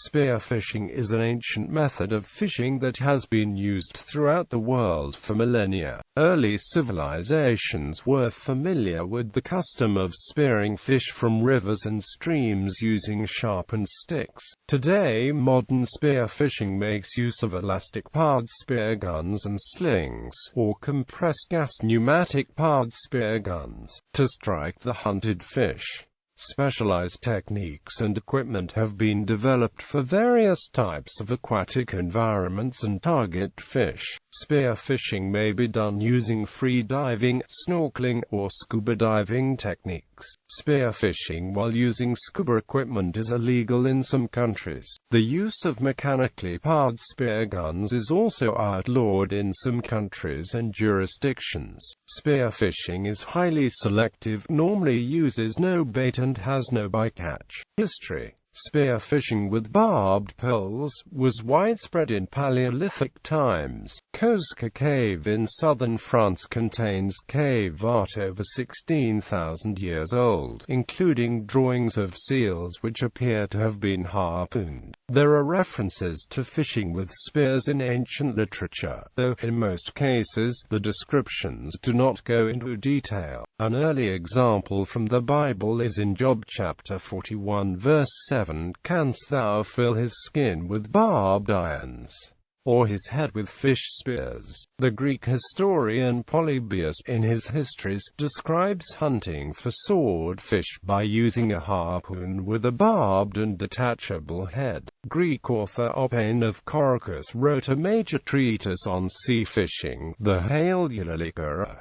Spearfishing is an ancient method of fishing that has been used throughout the world for millennia. Early civilizations were familiar with the custom of spearing fish from rivers and streams using sharpened sticks. Today, modern spearfishing makes use of elastic-powered spear guns and slings, or compressed gas pneumatic-powered spear guns, to strike the hunted fish. Specialized techniques and equipment have been developed for various types of aquatic environments and target fish. Spearfishing may be done using free diving, snorkeling, or scuba diving techniques. Spearfishing while using scuba equipment is illegal in some countries. The use of mechanically powered spear guns is also outlawed in some countries and jurisdictions. Spearfishing is highly selective, normally uses no bait and has no bycatch. History. Spearfishing with barbed poles was widespread in Paleolithic times. Cosca Cave in southern France contains cave art over 16,000 years old, including drawings of seals which appear to have been harpooned. There are references to fishing with spears in ancient literature, though, in most cases, the descriptions do not go into detail. An early example from the Bible is in Job chapter 41 verse 7, "Canst thou fill his skin with barbed irons, or his head with fish spears?" The Greek historian Polybius, in his histories, describes hunting for swordfish by using a harpoon with a barbed and detachable head. Greek author Oppane of Corycus wrote a major treatise on sea fishing, the Hail-Eudica,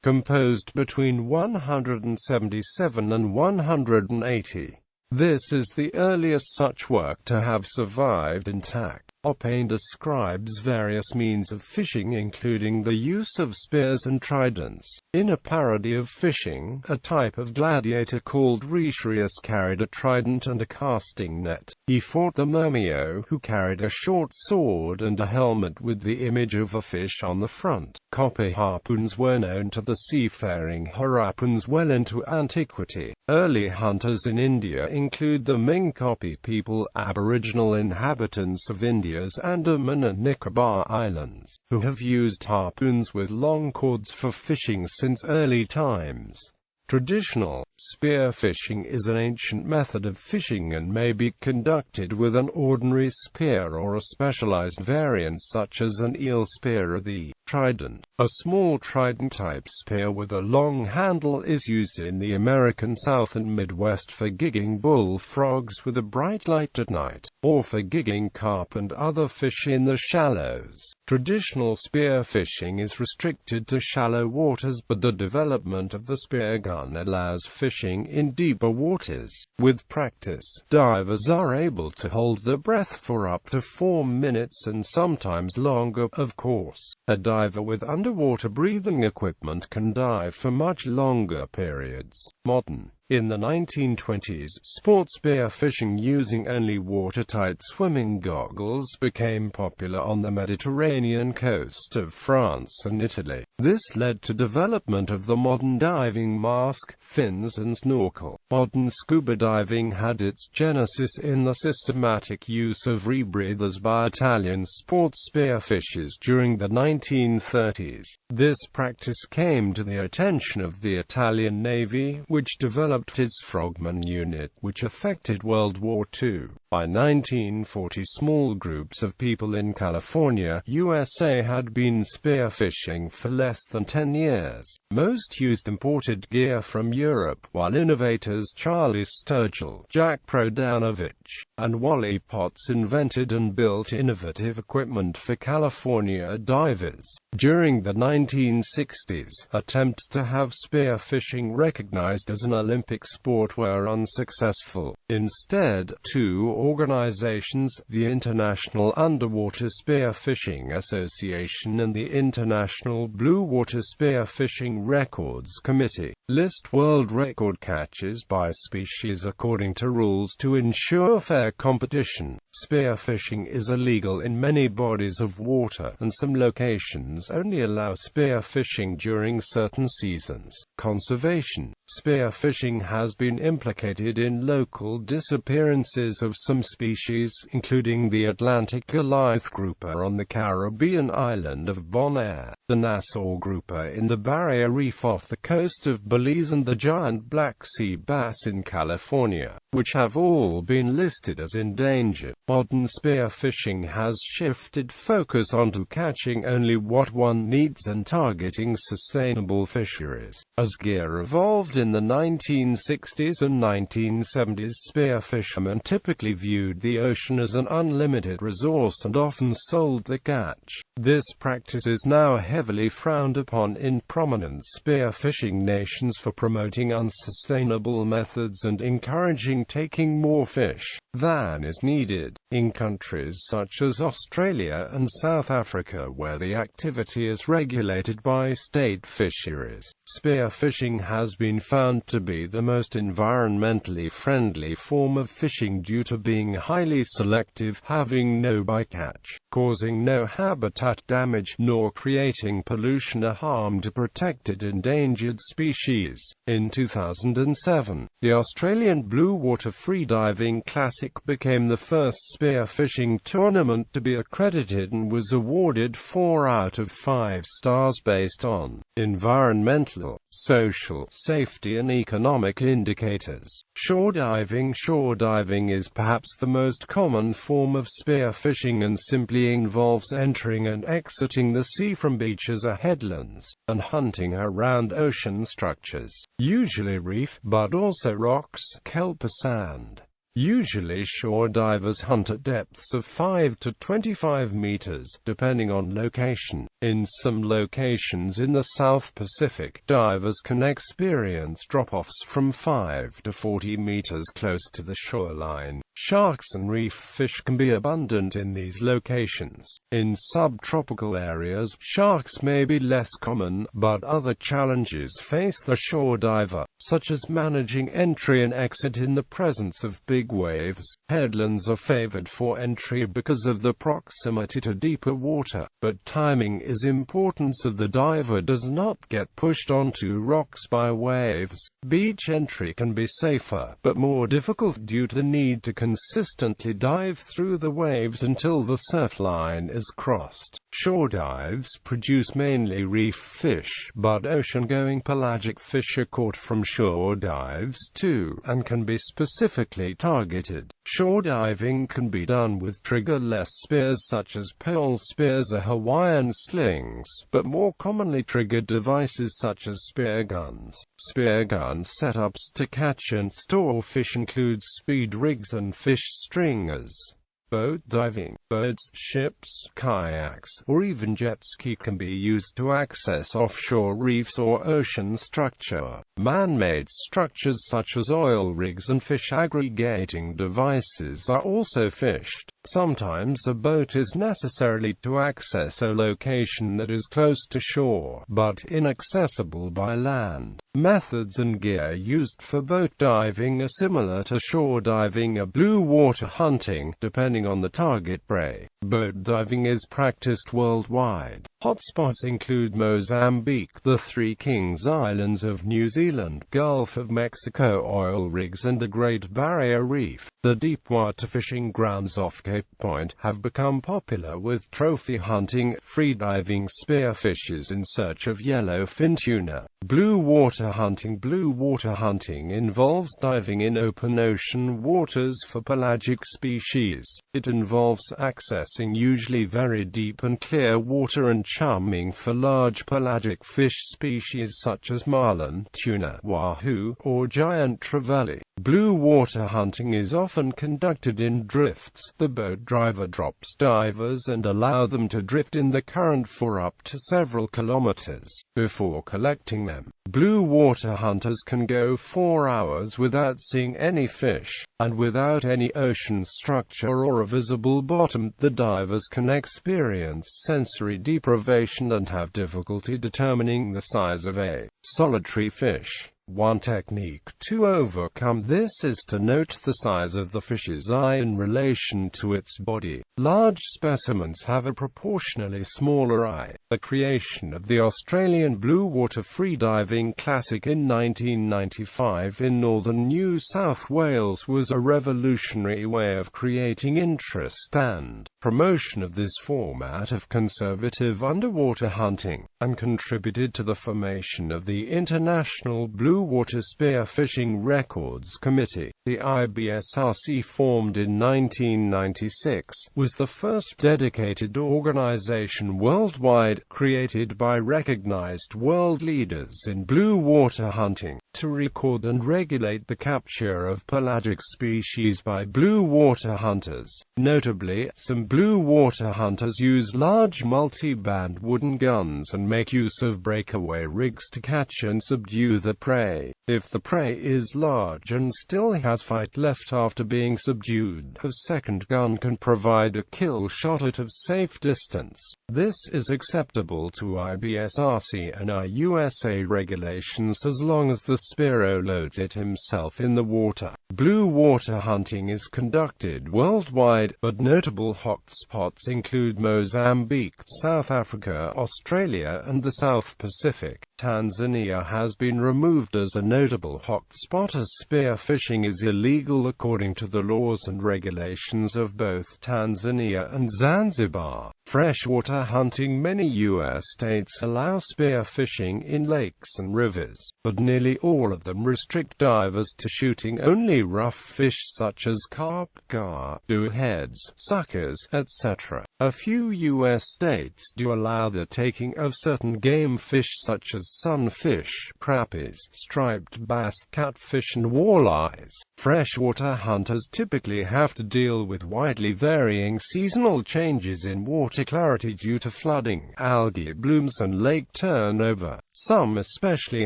composed between 177 and 180. This is the earliest such work to have survived intact. Oppane describes various means of fishing, including the use of spears and tridents. In a parody of fishing, a type of gladiator called Rhetorius carried a trident and a casting net. He fought the Murmio, who carried a short sword and a helmet with the image of a fish on the front. Copper harpoons were known to the seafaring Harappans well into antiquity. Early hunters in India include the Minkopi people, aboriginal inhabitants of India's Andaman and Nicobar Islands, who have used harpoons with long cords for fishing since early times. Traditional spearfishing is an ancient method of fishing and may be conducted with an ordinary spear or a specialized variant such as an eel spear or the trident. A small trident-type spear with a long handle is used in the American South and Midwest for gigging bullfrogs with a bright light at night, or for gigging carp and other fish in the shallows. Traditional spearfishing is restricted to shallow waters, but the development of the spear gun allows fishing in deeper waters. With practice, divers are able to hold their breath for up to 4 minutes and sometimes longer. Of course, a diver with underwater breathing equipment can dive for much longer periods. Modern. In the 1920s, sport spearfishing using only watertight swimming goggles became popular on the Mediterranean coast of France and Italy. This led to development of the modern diving mask, fins and snorkel. Modern scuba diving had its genesis in the systematic use of rebreathers by Italian sport spearfishers during the 1930s. This practice came to the attention of the Italian Navy, which developed its Frogman unit, which affected World War II. By 1940, small groups of people in California, USA had been spearfishing for less than 10 years. Most used imported gear from Europe, while innovators Charlie Sturgill, Jack Prodanovich, and Wally Potts invented and built innovative equipment for California divers. During the 1960s, attempts to have spearfishing recognized as an Olympic sport were unsuccessful. Instead, two organizations, the International Underwater Spearfishing Association and the International Blue Water Spearfishing Records Committee, list world record catches by species according to rules to ensure fair competition. Spearfishing is illegal in many bodies of water, and some locations only allow spearfishing during certain seasons. Conservation. Spearfishing has been implicated in local disappearances of Some species, including the Atlantic Goliath grouper on the Caribbean island of Bonaire, the Nassau grouper in the Barrier Reef off the coast of Belize, and the giant black sea bass in California, which have all been listed as endangered. Modern spearfishing has shifted focus onto catching only what one needs and targeting sustainable fisheries. As gear evolved in the 1960s and 1970s, spearfishermen typically viewed the ocean as an unlimited resource and often sold the catch. This practice is now heavily frowned upon in prominent spearfishing nations for promoting unsustainable methods and encouraging taking more fish than is needed. In countries such as Australia and South Africa, where the activity is regulated by state fisheries, spearfishing has been found to be the most environmentally friendly form of fishing due to being highly selective, having no bycatch, causing no habitat damage, nor creating pollution or harm to protected endangered species. In 2007, the Australian Blue Water Freediving Classic became the first spearfishing tournament to be accredited and was awarded 4 out of 5 stars based on environmental, social, safety and economic indicators. Shore diving is perhaps the most common form of spearfishing and simply involves entering and exiting the sea from beaches or headlands, and hunting around ocean structures, usually reef, but also rocks, kelp or sand. Usually shore divers hunt at depths of 5 to 25 meters, depending on location. In some locations in the South Pacific, divers can experience drop-offs from 5 to 40 meters close to the shoreline. Sharks and reef fish can be abundant in these locations. In subtropical areas, sharks may be less common, but other challenges face the shore diver, such as managing entry and exit in the presence of big waves. Headlands are favored for entry because of the proximity to deeper water, but timing is important so the diver does not get pushed onto rocks by waves. Beach entry can be safer, but more difficult due to the need to consistently dive through the waves until the surf line is crossed. Shore dives produce mainly reef fish, but ocean-going pelagic fish are caught from shore dives too, and can be specifically targeted. Shore diving can be done with triggerless spears such as pole spears or Hawaiian slings, but more commonly triggered devices such as spear guns. Spear gun setups to catch and store fish include speed rigs and fish stringers. Boat diving, boats, ships, kayaks, or even jet ski can be used to access offshore reefs or ocean structure. Man-made structures such as oil rigs and fish aggregating devices are also fished. Sometimes a boat is necessary to access a location that is close to shore, but inaccessible by land. Methods and gear used for boat diving are similar to shore diving or blue water hunting, depending on the target prey. Boat diving is practiced worldwide. Hotspots include Mozambique, the Three Kings Islands of New Zealand, Gulf of Mexico oil rigs and the Great Barrier Reef. The deepwater fishing grounds off Cape Point have become popular with trophy hunting, freediving spearfishers in search of yellowfin tuna. Blue water hunting. Blue water hunting involves diving in open ocean waters for pelagic species. It involves accessing usually very deep and clear water and charming for large pelagic fish species such as marlin, tuna, wahoo, or giant trevally. Blue water hunting is often conducted in drifts. The boat driver drops divers and allows them to drift in the current for up to several kilometers before collecting them. Blue water hunters can go 4 hours without seeing any fish, and without any ocean structure or a visible bottom. The divers can experience sensory deprivation and have difficulty determining the size of a solitary fish. One technique to overcome this is to note the size of the fish's eye in relation to its body. Large specimens have a proportionally smaller eye. The creation of the Australian blue water freediving classic in 1995 in northern New South Wales was a revolutionary way of creating interest and promotion of this format of conservative underwater hunting, and contributed to the formation of the International Blue Water Spearfishing Records Committee. The IBSRC, formed in 1996, was the first dedicated organization worldwide, created by recognized world leaders in blue water hunting, to record and regulate the capture of pelagic species by blue water hunters. Notably, some blue water hunters use large multi-band wooden guns and make use of breakaway rigs to catch and subdue the prey. If the prey is large and still has fight left after being subdued, a second gun can provide a kill shot at a safe distance. This is acceptable to IBSRC and IUSA regulations as long as the spearo loads it himself in the water. Blue water hunting is conducted worldwide, but notable hotspots include Mozambique, South Africa, Australia, and the South Pacific. Tanzania has been removed as a notable hotspot as spearfishing is illegal according to the laws and regulations of both Tanzania and Zanzibar. Freshwater hunting. Many U.S. states allow spearfishing in lakes and rivers, but nearly all of them restrict divers to shooting only rough fish such as carp, gar, heads, suckers, etc. A few U.S. states do allow the taking of certain game fish such as sunfish, crappies, striped bass, catfish and walleyes. Freshwater hunters typically have to deal with widely varying seasonal changes in water clarity due to flooding, algae blooms and lake turnover. Some especially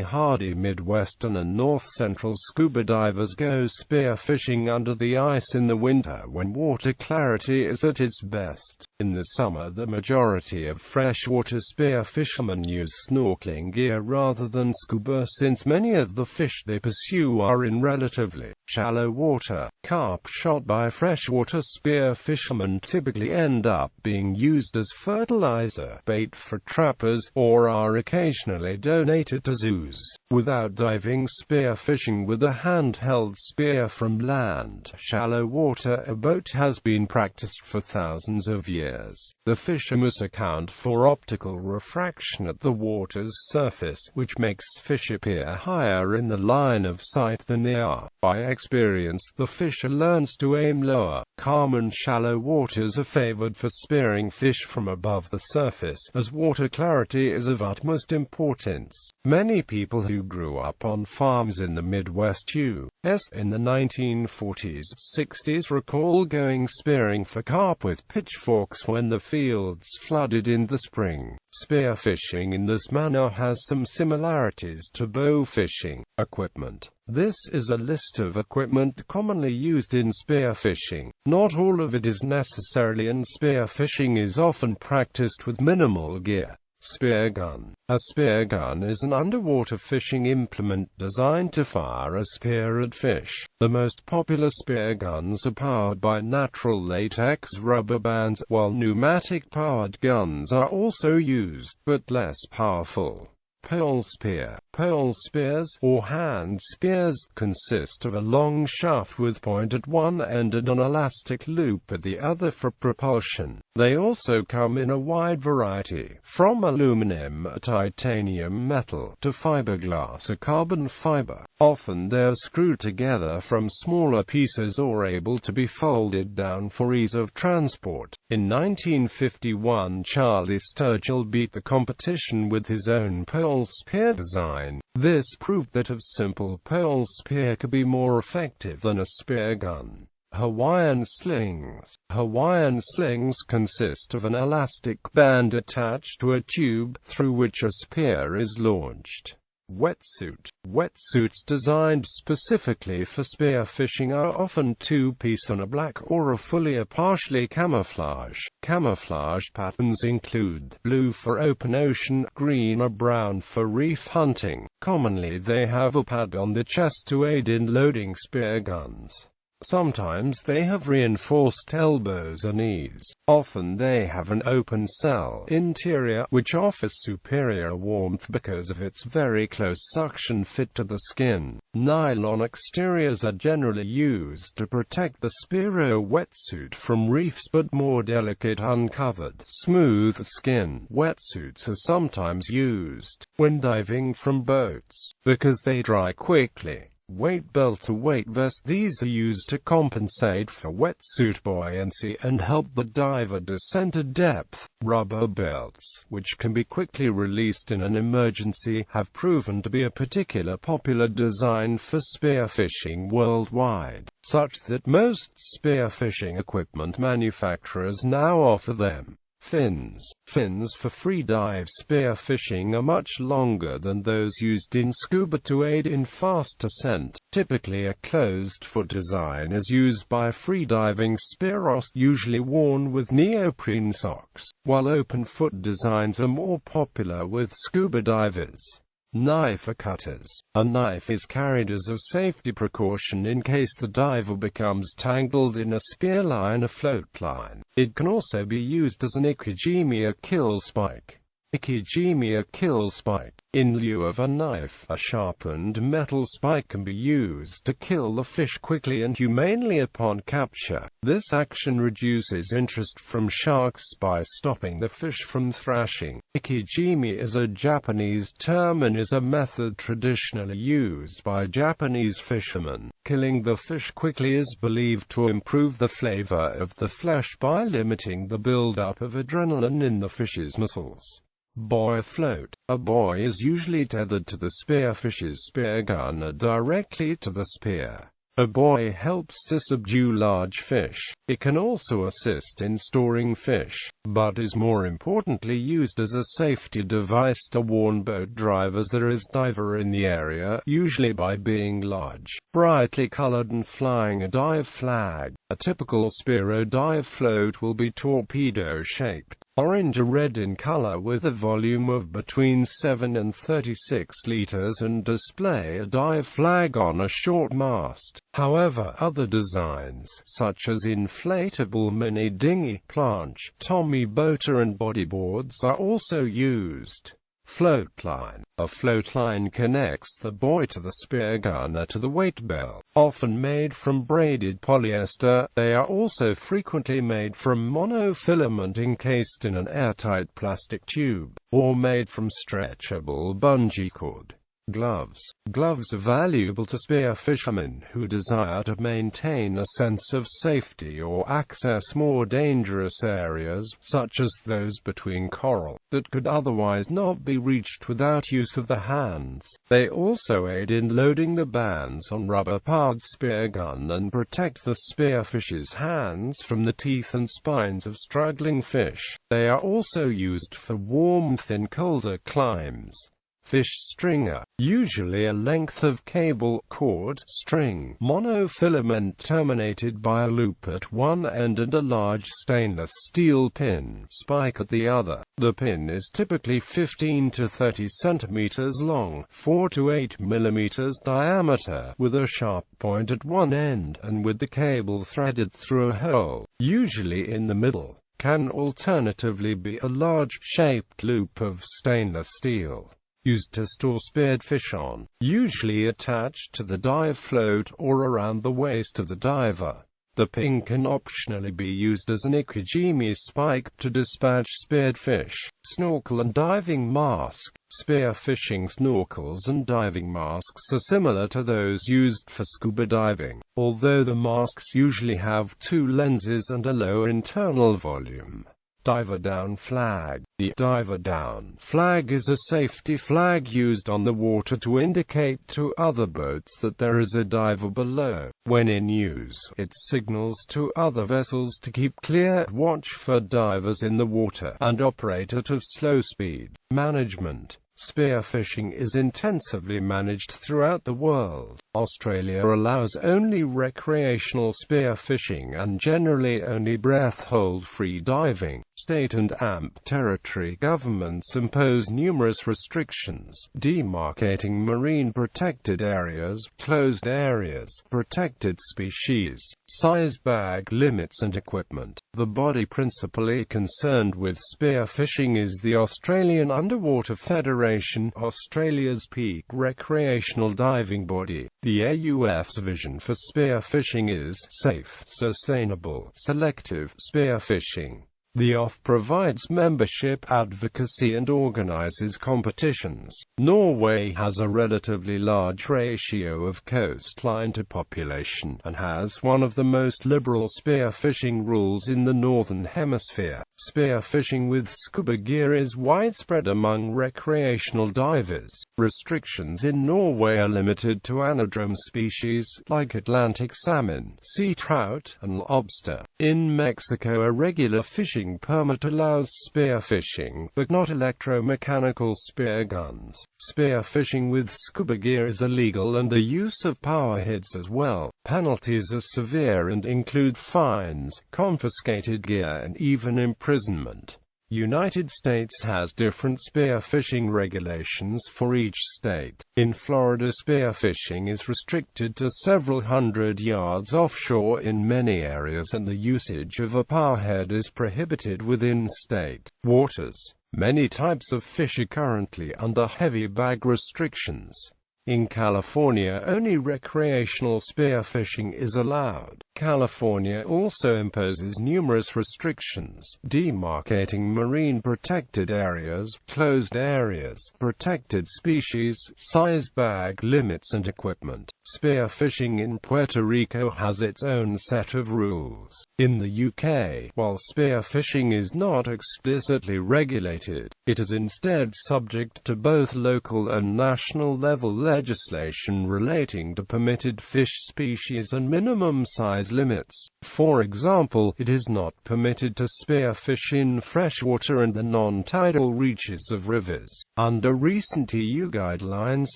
hardy Midwestern and North Central scuba divers go spearfishing under the ice in the winter when water clarity is at its best. In the summer, the majority of freshwater spearfishermen use snorkeling gear rather than scuba, since many of the fish they pursue are in relatively shallow water. Carp shot by freshwater spearfishermen typically end up being used as fertilizer, bait for trappers, or are occasionally donated to zoos. Without diving spearfishing with a handheld spear from land, shallow water, a boat has been practiced for thousands of years. The fisher must account for optical refraction at the water's surface, which makes fish appear higher in the line of sight than they are. By experience, the fisher learns to aim lower. Calm and shallow waters are favored for spearing fish from above the surface, as water clarity is of utmost importance. Many people who grew up on farms in the Midwest U.S. in the 1940s-60s recall going spearing for carp with pitchforks when the fields flooded in the spring. Spearfishing in this manner has some similarities to bow fishing. Equipment. This is a list of equipment commonly used in spearfishing. Not all of it is necessarily, and spearfishing is often practiced with minimal gear. Spear gun. A spear gun is an underwater fishing implement designed to fire a spear at fish. The most popular spear guns are powered by natural latex rubber bands, while pneumatic-powered guns are also used, but less powerful. Pole spear. Pole spears, or hand spears, consist of a long shaft with point at one end and an elastic loop at the other for propulsion. They also come in a wide variety, from aluminum, titanium metal, to fiberglass or carbon fiber. Often they are screwed together from smaller pieces or able to be folded down for ease of transport. In 1951, Charlie Sturgill beat the competition with his own pole spear design. This proved that a simple pole spear could be more effective than a spear gun. Hawaiian slings. Hawaiian slings consist of an elastic band attached to a tube, through which a spear is launched. Wetsuit. Wetsuits designed specifically for spearfishing are often two-piece on a black or a fully or partially camouflage. Camouflage patterns include blue for open ocean, green or brown for reef hunting. Commonly they have a pad on the chest to aid in loading spear guns. Sometimes they have reinforced elbows or knees. Often they have an open cell interior, which offers superior warmth because of its very close suction fit to the skin. Nylon exteriors are generally used to protect the Spearo wetsuit from reefs, but more delicate uncovered, smooth skin wetsuits are sometimes used when diving from boats, because they dry quickly. Weight belt or weight vest. These are used to compensate for wetsuit buoyancy and help the diver descend to depth. Rubber belts, which can be quickly released in an emergency, have proven to be a particularly popular design for spearfishing worldwide, such that most spearfishing equipment manufacturers now offer them. Fins. Fins for freedive spearfishing are much longer than those used in scuba to aid in fast ascent. Typically a closed-foot design is used by freediving spearos, usually worn with neoprene socks, while open-foot designs are more popular with scuba divers. Knife or cutters. A knife is carried as a safety precaution in case the diver becomes tangled in a spear line or float line. It can also be used as an ikijime or kill spike. Ikijime or kill spike. In lieu of a knife, a sharpened metal spike can be used to kill the fish quickly and humanely upon capture. This action reduces interest from sharks by stopping the fish from thrashing. Ikijime is a Japanese term and is a method traditionally used by Japanese fishermen. Killing the fish quickly is believed to improve the flavor of the flesh by limiting the buildup of adrenaline in the fish's muscles. Buoy float. A buoy is usually tethered to the spearfish's spear gun or directly to the spear. A buoy helps to subdue large fish. It can also assist in storing fish, but is more importantly used as a safety device to warn boat drivers there is a diver in the area, usually by being large, brightly colored and flying a dive flag. A typical Spearo dive float will be torpedo-shaped, orange or red in color with a volume of between 7 and 36 liters and display a dive flag on a short mast. However, other designs, such as inflatable mini dinghy, planche, Tommy boater and bodyboards are also used. Floatline. A floatline connects the buoy to the spear gun or to the weight belt. Often made from braided polyester, they are also frequently made from monofilament encased in an airtight plastic tube, or made from stretchable bungee cord. Gloves. Gloves are valuable to spearfishermen who desire to maintain a sense of safety or access more dangerous areas, such as those between coral, that could otherwise not be reached without use of the hands. They also aid in loading the bands on rubber-powered spear gun and protect the spearfish's hands from the teeth and spines of struggling fish. They are also used for warmth in colder climes. Fish stringer. Usually a length of cable, cord, string, monofilament terminated by a loop at one end and a large stainless steel pin, spike at the other. The pin is typically 15 to 30 centimeters long, 4 to 8 millimeters diameter, with a sharp point at one end, and with the cable threaded through a hole, usually in the middle. Can alternatively be a large, shaped loop of stainless steel, used to store speared fish on, usually attached to the dive float or around the waist of the diver. The pin can optionally be used as an ikijime spike to dispatch speared fish. Snorkel and diving mask. Spearfishing snorkels and diving masks are similar to those used for scuba diving, although the masks usually have two lenses and a lower internal volume. Diver down flag. The diver down flag is a safety flag used on the water to indicate to other boats that there is a diver below. When in use, it signals to other vessels to keep clear, watch for divers in the water, and operate at a slow speed. Management. Spearfishing is intensively managed throughout the world. Australia allows only recreational spearfishing and generally only breath-hold-free diving. State and AMP territory governments impose numerous restrictions, demarcating marine protected areas, closed areas, protected species, size bag limits and equipment. The body principally concerned with spearfishing is the Australian Underwater Federation, Australia's peak recreational diving body. The AUF's vision for spearfishing is safe, sustainable, selective spearfishing. The AUF provides membership advocacy and organizes competitions. Norway has a relatively large ratio of coastline to population, and has one of the most liberal spearfishing rules in the Northern Hemisphere. Spearfishing with scuba gear is widespread among recreational divers. Restrictions in Norway are limited to anadrome species, like Atlantic salmon, sea trout, and lobster. In Mexico, a regular fishing permit allows spearfishing, but not electromechanical spear guns. Spearfishing with scuba gear is illegal and the use of powerheads as well. Penalties are severe and include fines, confiscated gear and even imprisonment. United States has different spearfishing regulations for each state. In Florida, spearfishing is restricted to several hundred yards offshore in many areas, and the usage of a powerhead is prohibited within state waters. Many types of fish are currently under heavy bag restrictions. In California, only recreational spearfishing is allowed. California also imposes numerous restrictions, demarcating marine protected areas, closed areas, protected species, size bag limits and equipment. Spearfishing in Puerto Rico has its own set of rules. In the UK, while spearfishing is not explicitly regulated, it is instead subject to both local and national level legislation relating to permitted fish species and minimum size limits. For example, it is not permitted to spearfish in freshwater and the non-tidal reaches of rivers. Under recent EU guidelines,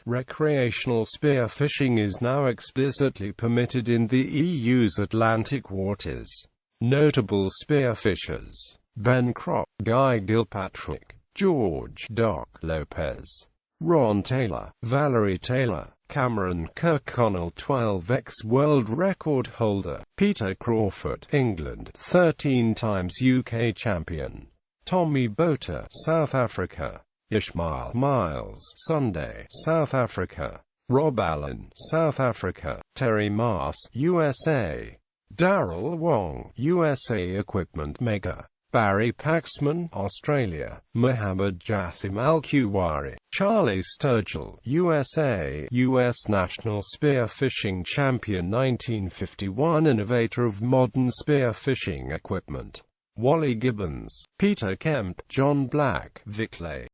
recreational spearfishing is now explicitly permitted in the EU's Atlantic waters. Notable spearfishers: Ben Crock, Guy Gilpatrick, George Doc Lopez, Ron Taylor, Valerie Taylor, Cameron Kirkconnell, 12x world record holder, Peter Crawford, England, 13 times UK champion, Tommy Bota, South Africa, Ishmael Miles, Sunday, South Africa, Rob Allen, South Africa, Terry Maas, USA, Darrell Wong, USA equipment maker, Barry Paxman, Australia, Mohammed Jassim Al-Kuwari, Charlie Sturgill, USA, U.S. National Spearfishing Champion 1951, innovator of modern spearfishing equipment, Wally Gibbons, Peter Kemp, John Black, Viclay.